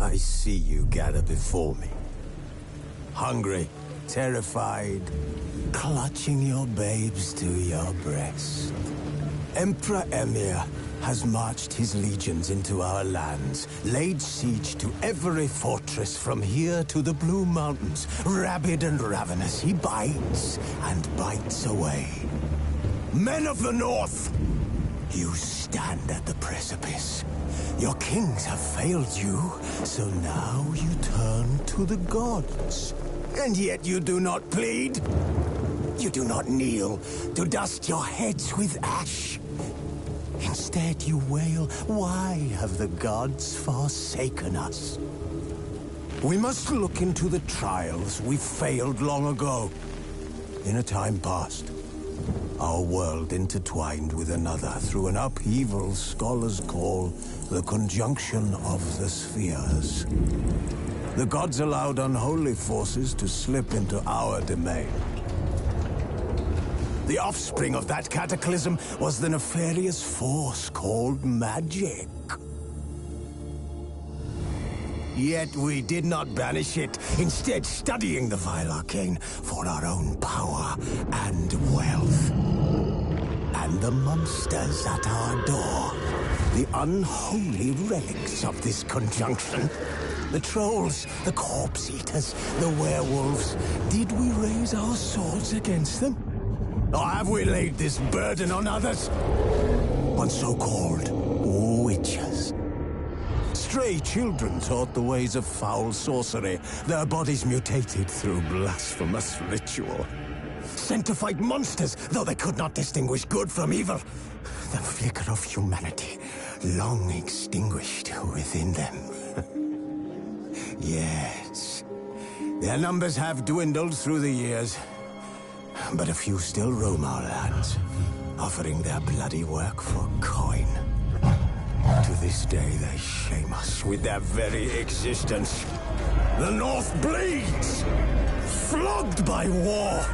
I see you gather before me. Hungry, terrified, clutching your babes to your breast. Emperor Emhyr has marched his legions into our lands, laid siege to every fortress from here to the Blue Mountains. Rabid and ravenous, he bites and bites away. Men of the North, you stand at the precipice. Your kings have failed you, so now you turn to the gods. And yet you do not plead. You do not kneel to dust your heads with ash. Instead you wail, why have the gods forsaken us? We must look into the trials we failed long ago. In a time past, our world intertwined with another through an upheaval scholars call the conjunction of the spheres. The gods allowed unholy forces to slip into our domain. The offspring of that cataclysm was the nefarious force called magic. Yet we did not banish it, instead studying the vile arcane for our own power and wealth. And the monsters at our door, the unholy relics of this conjunction. The trolls, the corpse-eaters, the werewolves. Did we raise our swords against them? Or have we laid this burden on others? On so-called witches. Stray children taught the ways of foul sorcery, their bodies mutated through blasphemous ritual. Sent to fight monsters, though they could not distinguish good from evil. The flicker of humanity, long extinguished within them. Yes, their numbers have dwindled through the years. But a few still roam our lands, offering their bloody work for coin. To this day, they shame us with their very existence. The North bleeds, flogged by war.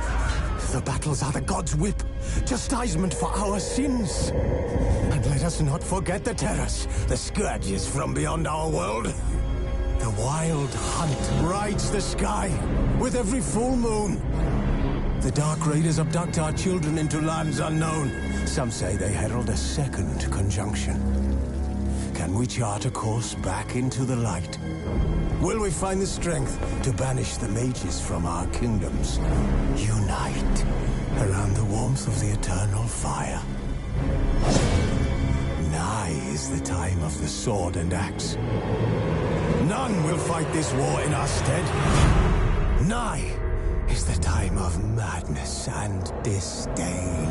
The battles are the gods' whip, chastisement for our sins. And let us not forget the terrors, the scourges from beyond our world. The wild hunt rides the sky with every full moon. The Dark Raiders abduct our children into lands unknown. Some say they herald a second conjunction. Can we chart a course back into the light? Will we find the strength to banish the mages from our kingdoms? Unite around the warmth of the eternal fire. Nigh is the time of the sword and axe. None will fight this war in our stead. Nigh is the time of madness and disdain.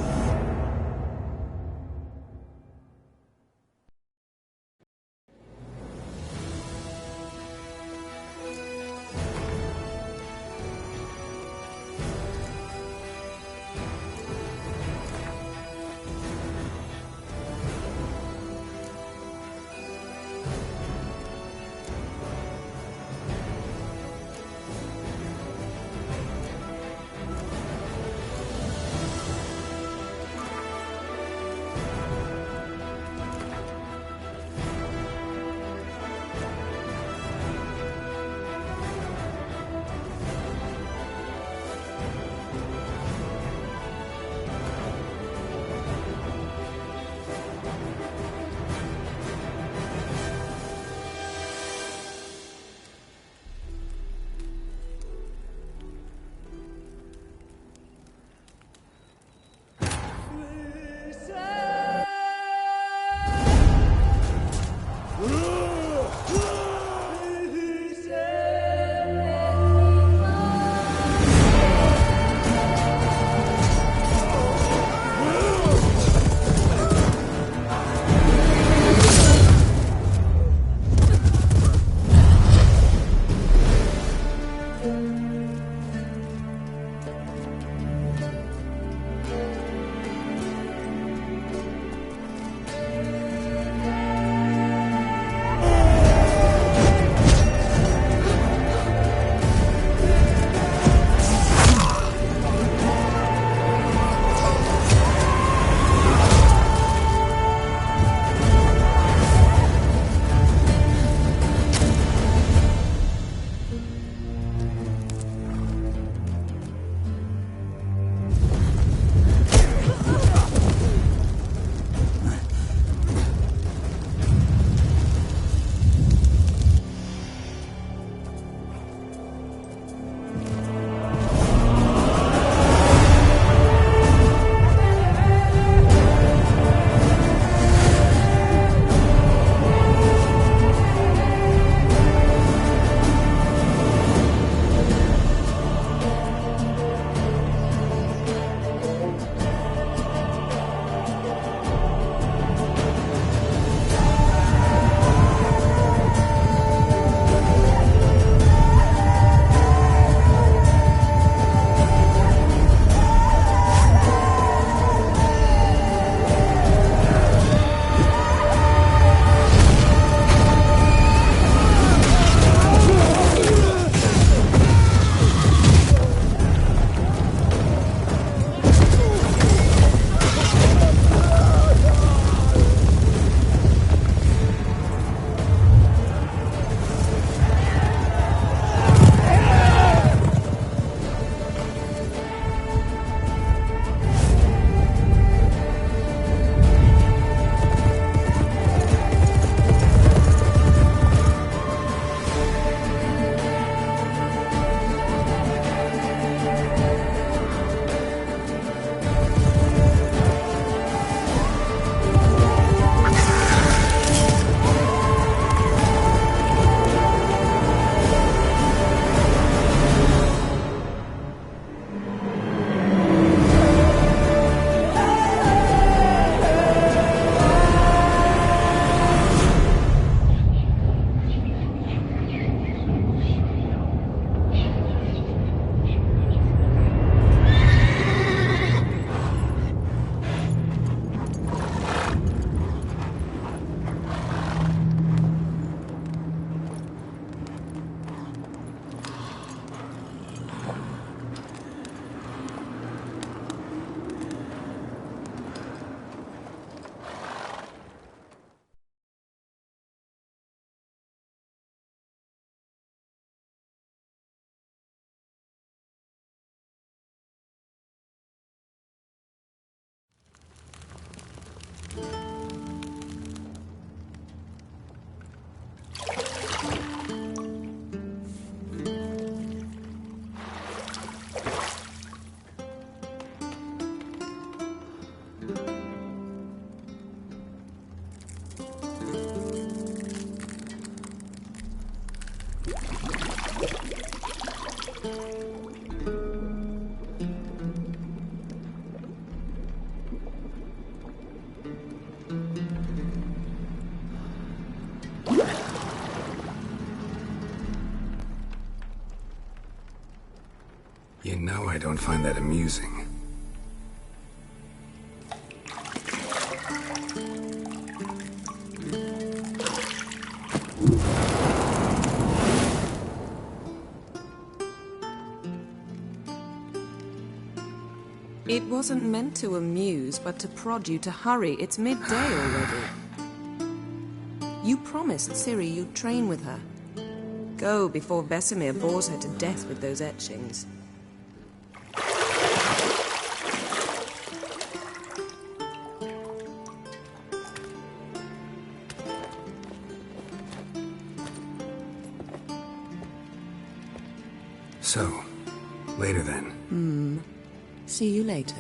You know I don't find that amusing. It wasn't meant to amuse, but to prod you to hurry. It's midday already. You promised Ciri you'd train with her. Go before Vesemir bores her to death with those etchings. So, later then. See you later.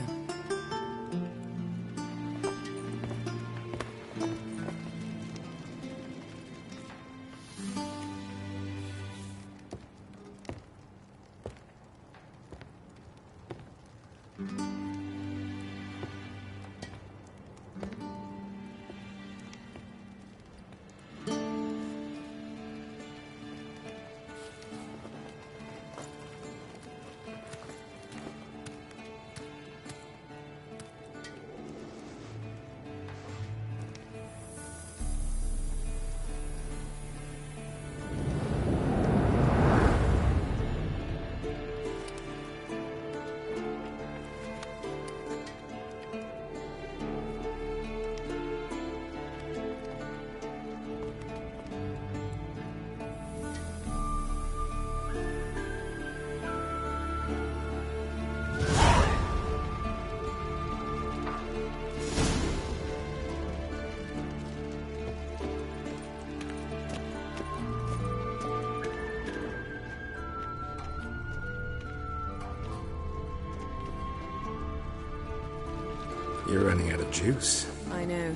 You're running out of juice. I know.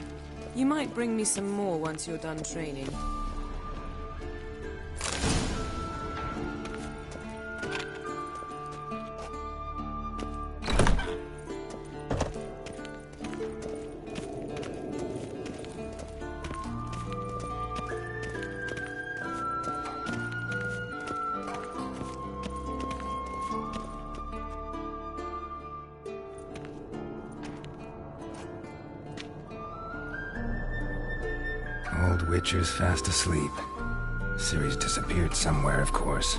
You might bring me some more once you're done training. Old Witcher's fast asleep. Ciri's disappeared somewhere, of course.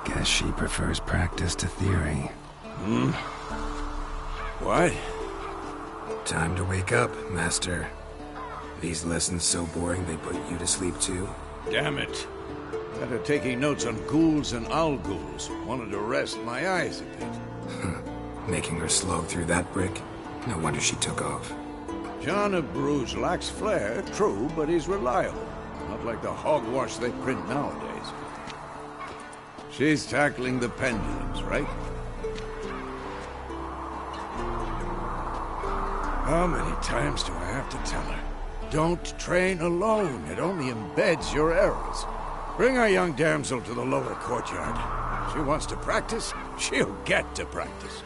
Guess she prefers practice to theory. What? Time to wake up, Master. These lessons so boring they put you to sleep too? Damn it. After taking notes on ghouls and owl-ghouls, wanted to rest my eyes a bit. Making her slog through that brick? No wonder she took off. John of Bruges lacks flair, true, but he's reliable. Not like the hogwash they print nowadays. She's tackling the pendulums, right? How many times do I have to tell her? Don't train alone. It only embeds your errors. Bring our young damsel to the lower courtyard. She wants to practice, she'll get to practice.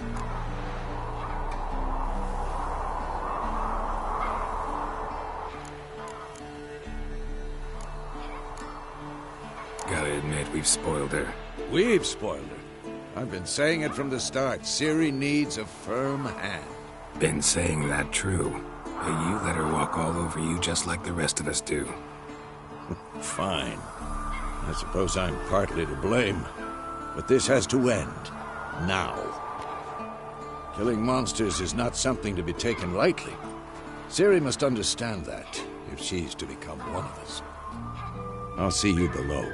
Gotta admit, we've spoiled her. We've spoiled her. I've been saying it from the start. Ciri needs a firm hand. Been saying that true. But you let her walk all over you just like the rest of us do. Fine. I suppose I'm partly to blame. But this has to end. Now. Killing monsters is not something to be taken lightly. Ciri must understand that, if she's to become one of us. I'll see you below.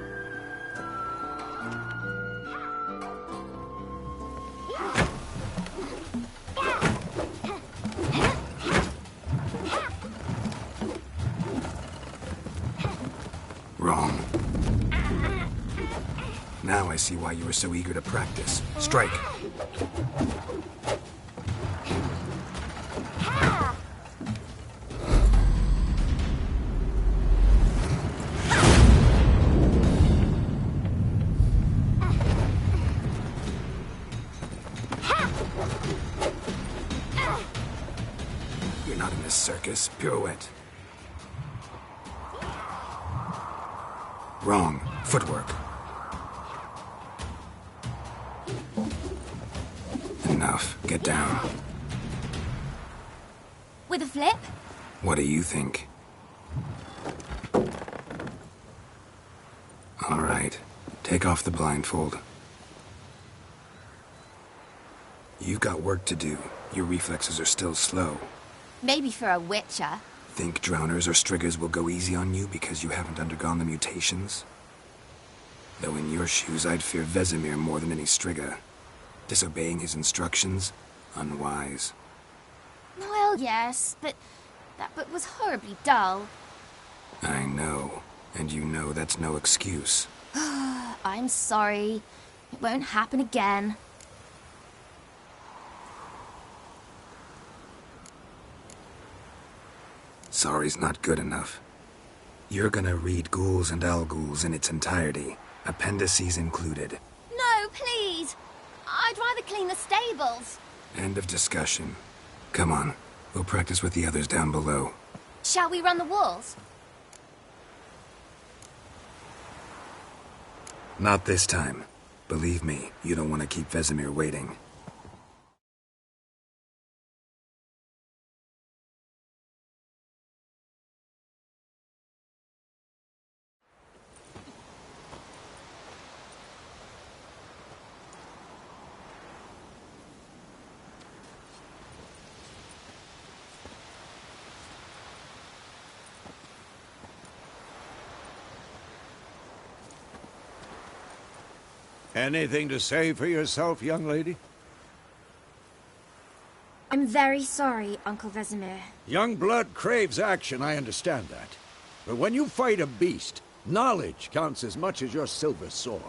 Wrong. Now I see why you were so eager to practice. Strike. You're not in this circus. Pirouette. Wrong. Footwork. Enough. Get down. With a flip? What do you think? All right. Take off the blindfold. You've got work to do. Your reflexes are still slow. Maybe for a witcher. Think drowners or striggers will go easy on you because you haven't undergone the mutations? Though in your shoes, I'd fear Vesemir more than any strigger. Disobeying his instructions? Unwise. Well, yes, but that book was horribly dull. I know. And you know that's no excuse. I'm sorry. It won't happen again. Sorry's not good enough. You're gonna read Ghouls and Al-Ghouls in its entirety, appendices included. No, please! I'd rather clean the stables. End of discussion. Come on, we'll practice with the others down below. Shall we run the walls? Not this time. Believe me, you don't want to keep Vesemir waiting. Anything to say for yourself, young lady? I'm very sorry, Uncle Vesemir. Young blood craves action, I understand that. But when you fight a beast, knowledge counts as much as your silver sword.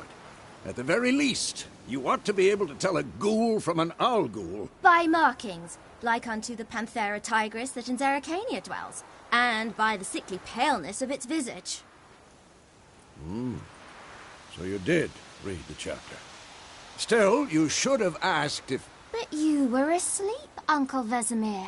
At the very least, you ought to be able to tell a ghoul from an Al-Ghul. By markings, like unto the Panthera tigris that in Zerrikania dwells, and by the sickly paleness of its visage. So you did read the chapter. Still, you should have asked if... But you were asleep, Uncle Vesemir.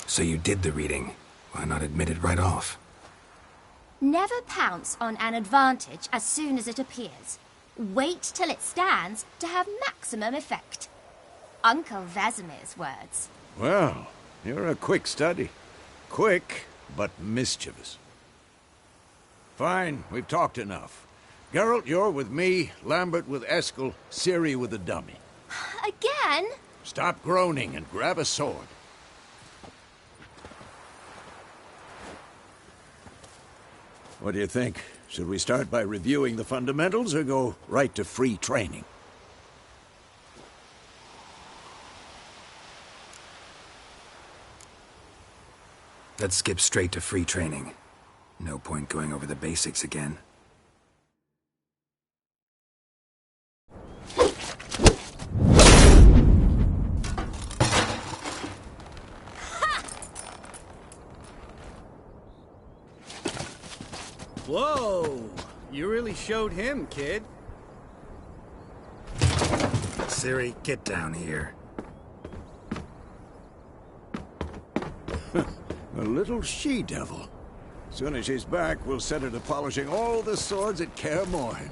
So you did the reading. Why not admit it right off? Never pounce on an advantage as soon as it appears. Wait till it stands to have maximum effect. Uncle Vesemir's words. Well, you're a quick study. Quick, but mischievous. Fine, we've talked enough. Geralt, you're with me, Lambert with Eskel, Ciri with the dummy. Again? Stop groaning and grab a sword. What do you think? Should we start by reviewing the fundamentals or go right to free training? Let's skip straight to free training. No point going over the basics again. Whoa! You really showed him, kid. Ciri, get down here. A little she-devil. Soon as she's back, we'll set her to polishing all the swords at Kaer Morhen.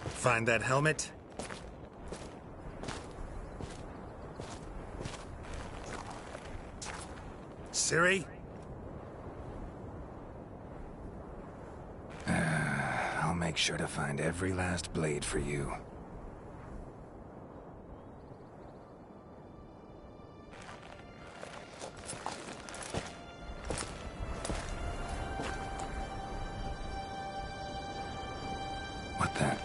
Find that helmet? Ciri? I'll make sure to find every last blade for you. What the?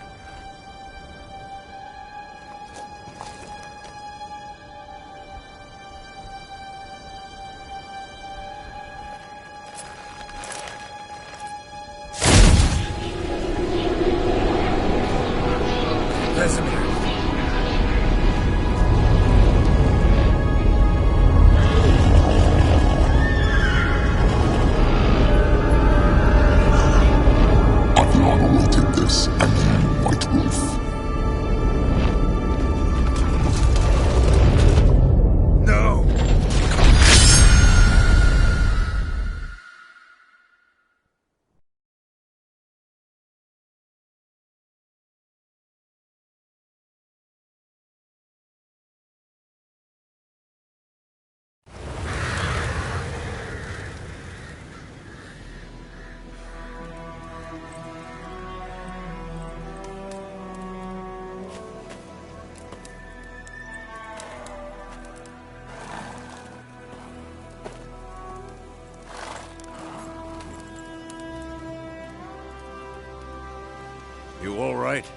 right?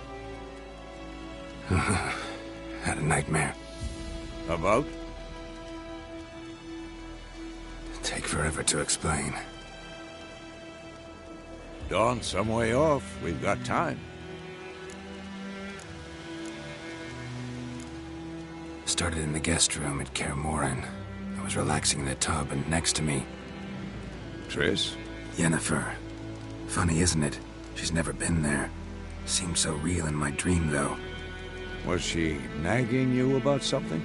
Had a nightmare. About? Take forever to explain. Dawn's some way off. We've got time. Started in the guest room at Kaer Morhen. I was relaxing in the tub, and next to me, Triss? Yennefer. Funny, isn't it? She's never been there. Seemed so real in my dream, though. Was she nagging you about something?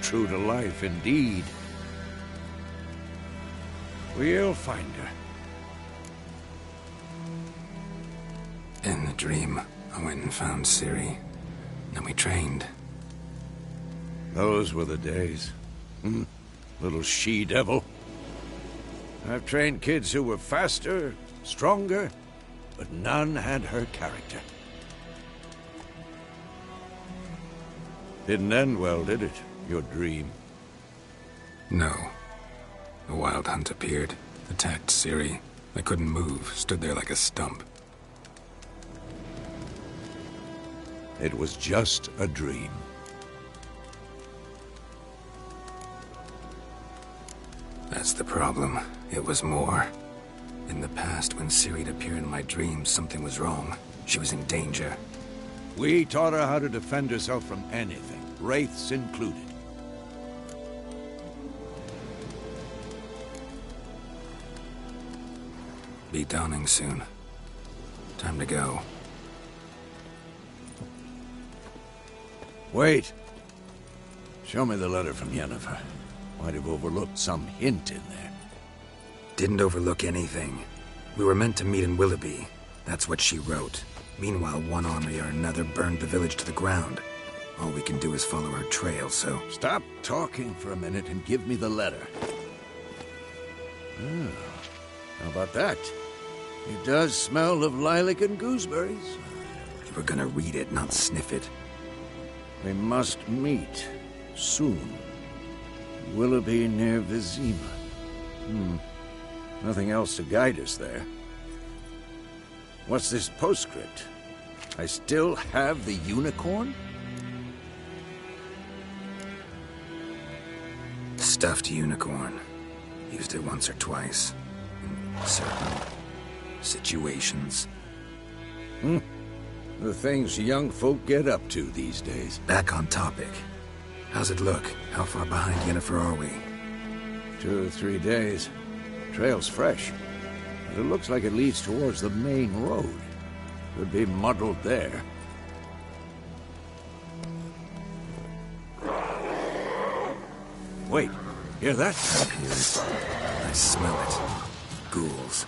True to life, indeed. We'll find her. In the dream, I went and found Ciri. Then we trained. Those were the days. Little she-devil. I've trained kids who were faster, stronger, but none had her character. Didn't end well, did it? Your dream? No. A wild hunt appeared, attacked Ciri. I couldn't move, stood there like a stump. It was just a dream. That's the problem. It was more. In the past, when Ciri'd appear in my dreams, something was wrong. She was in danger. We taught her how to defend herself from anything, wraiths included. Be dawning soon. Time to go. Wait. Show me the letter from Yennefer. Might have overlooked some hint in there. Didn't overlook anything. We were meant to meet in Willoughby. That's what she wrote. Meanwhile, one army or another burned the village to the ground. All we can do is follow her trail, so... Stop talking for a minute and give me the letter. How about that? It does smell of lilac and gooseberries. You were gonna read it, not sniff it. We must meet. Soon. Willoughby near Vizima. Nothing else to guide us there. What's this postscript? I still have the unicorn? Stuffed unicorn. Used it once or twice. In certain situations. The things young folk get up to these days. Back on topic. How's it look? How far behind Yennefer are we? 2 or 3 days. Trail's fresh. But it looks like it leads towards the main road. Could be muddled there. Wait, hear that? I smell it. Ghouls.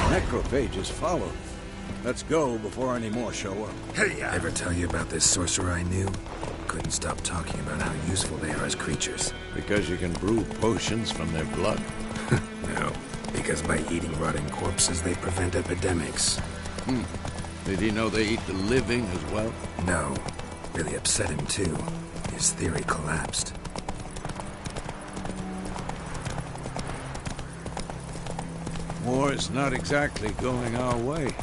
Necrophages follow. Let's go before any more show up. Hey, Ever tell you about this sorcerer I knew? Couldn't stop talking about how useful they are as creatures. Because you can brew potions from their blood. No, because by eating rotting corpses, they prevent epidemics. Did he know they eat the living as well? No. Really upset him, too. His theory collapsed. War's not exactly going our way.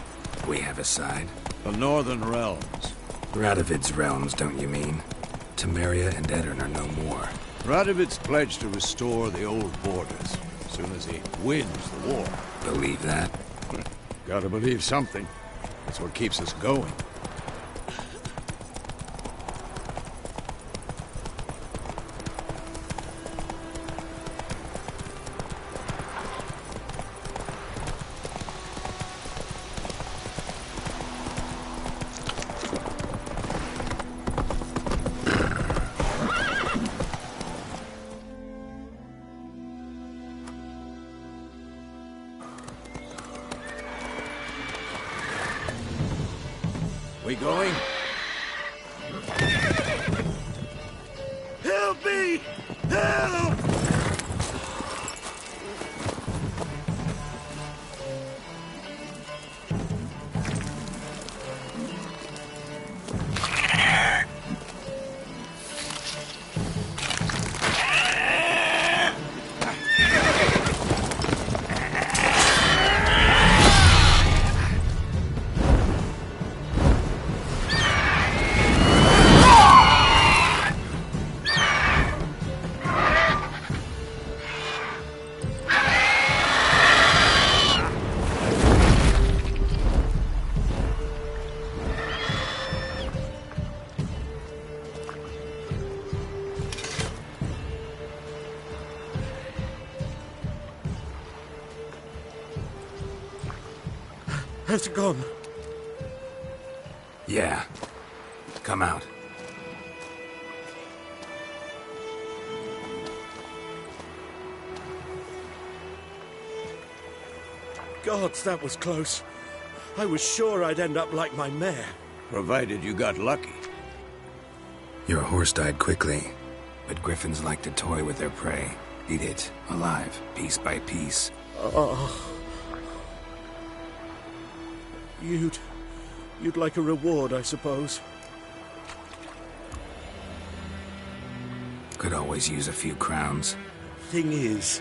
We have a side. The Northern Realms. Radovid's realms, don't you mean? Temeria and Edirn are no more. Radovid's pledged to restore the old borders as soon as he wins the war. Believe that? Gotta believe something. That's what keeps us going. going? Help me! Help! Has it gone? Yeah. Come out. Gods, that was close. I was sure I'd end up like my mare. Provided you got lucky. Your horse died quickly, but griffins like to toy with their prey. Eat it, alive, piece by piece. Oh. You'd like a reward, I suppose. Could always use a few crowns. Thing is,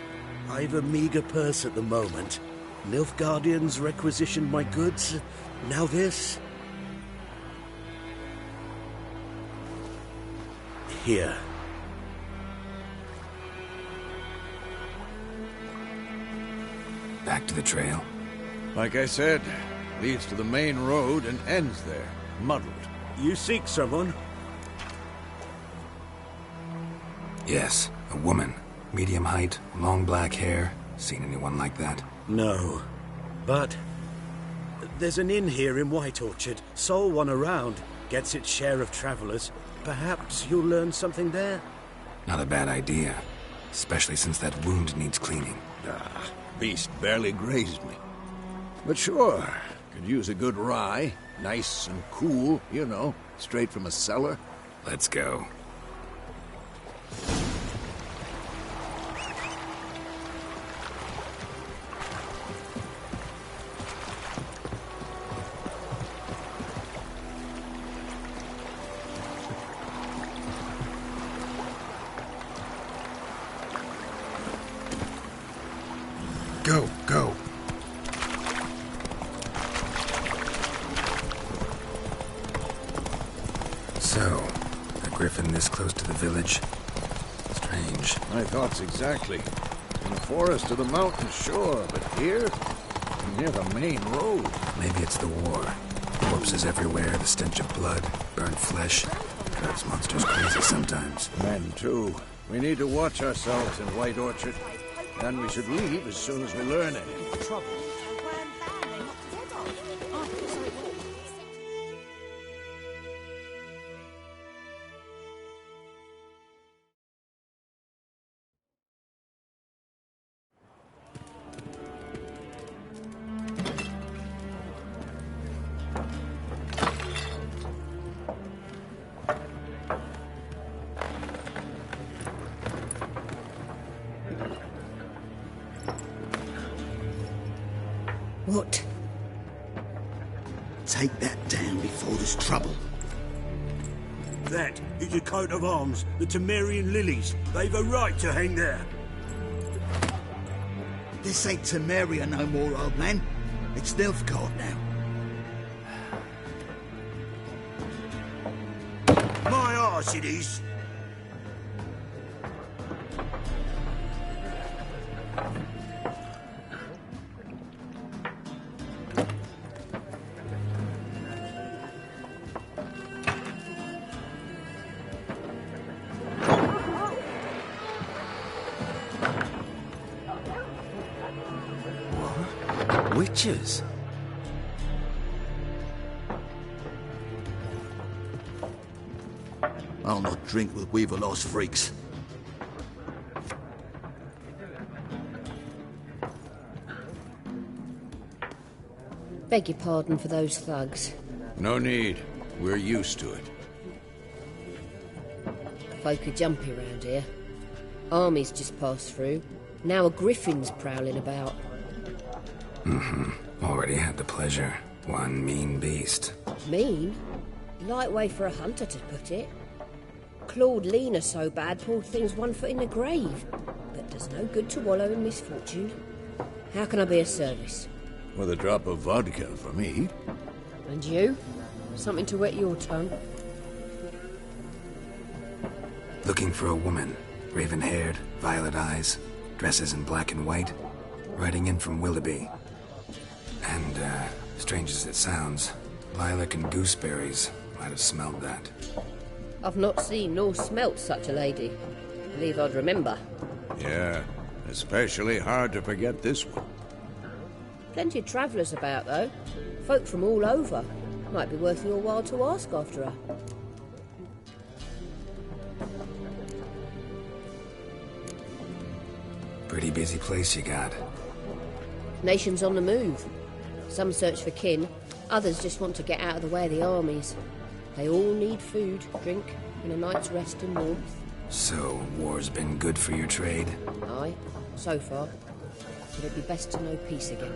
I've a meager purse at the moment. Nilfgaardians requisitioned my goods. Now this. Here. Back to the trail. Like I said, leads to the main road and ends there, muddled. You seek someone? Yes, a woman. Medium height, long black hair. Seen anyone like that? No. But there's an inn here in White Orchard. Sole one around. Gets its share of travelers. Perhaps you'll learn something there? Not a bad idea. Especially since that wound needs cleaning. Beast barely grazed me. But sure, could use a good rye. Nice and cool, you know, straight from a cellar. Let's go. Go, go. So, a griffin this close to the village? Strange. My thoughts exactly. In the forest or the mountains, sure, but here? Near the main road. Maybe it's the war. Corpses everywhere, the stench of blood, burnt flesh. Drives monsters crazy sometimes. Men, too. We need to watch ourselves in White Orchard. And we should leave as soon as we learn anything. Trouble. What? Take that down before there's trouble. That is a coat of arms, the Temerian lilies. They've a right to hang there. This ain't Temeria no more, old man. It's Nilfgaard now. My arse it is. Witches? I'll not drink with Weaver-lost freaks. Beg your pardon for those thugs. No need. We're used to it. Folk are jumpy round here. Armies just passed through. Now a griffin's prowling about. Already had the pleasure. One mean beast. Mean? Light way for a hunter to put it. Clawed Lena so bad, poor thing's 1 foot in the grave. But does no good to wallow in misfortune. How can I be of service? With a drop of vodka for me. And you? Something to wet your tongue? Looking for a woman. Raven-haired, violet eyes, dresses in black and white. Riding in from Willoughby. And, strange as it sounds, lilac and gooseberries might have smelled that. I've not seen nor smelt such a lady. Believe I'd remember. Yeah, especially hard to forget this one. Plenty of travellers about, though. Folk from all over. Might be worth your while to ask after her. Pretty busy place you got. Nations on the move. Some search for kin, others just want to get out of the way of the armies. They all need food, drink, and a night's rest and warmth. So, war's been good for your trade? Aye, so far. But it'd be best to know peace again.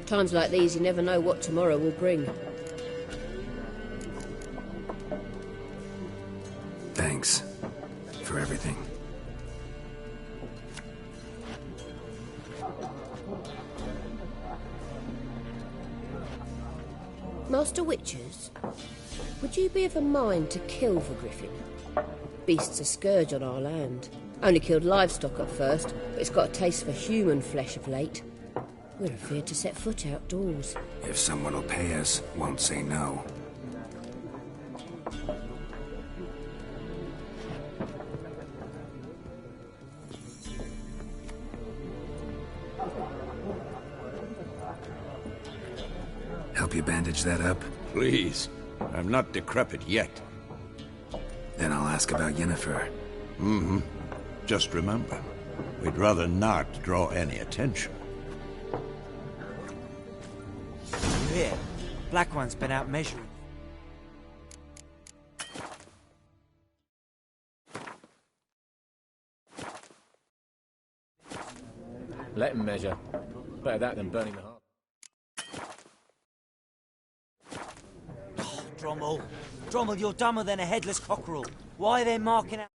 Times like these, you never know what tomorrow will bring. Thanks for everything. Master Witchers, would you be of a mind to kill the griffin? Beast's a scourge on our land. Only killed livestock at first, but it's got a taste for human flesh of late. We're afraid to set foot outdoors. If someone will pay us, won't say no. Help you bandage that up? Please. I'm not decrepit yet. Then I'll ask about Yennefer. Just remember, we'd rather not draw any attention. You hear? Black One's been out measuring. Let him measure. Better that than burning the heart. Drommel, you're dumber than a headless cockerel. Why are they marking out...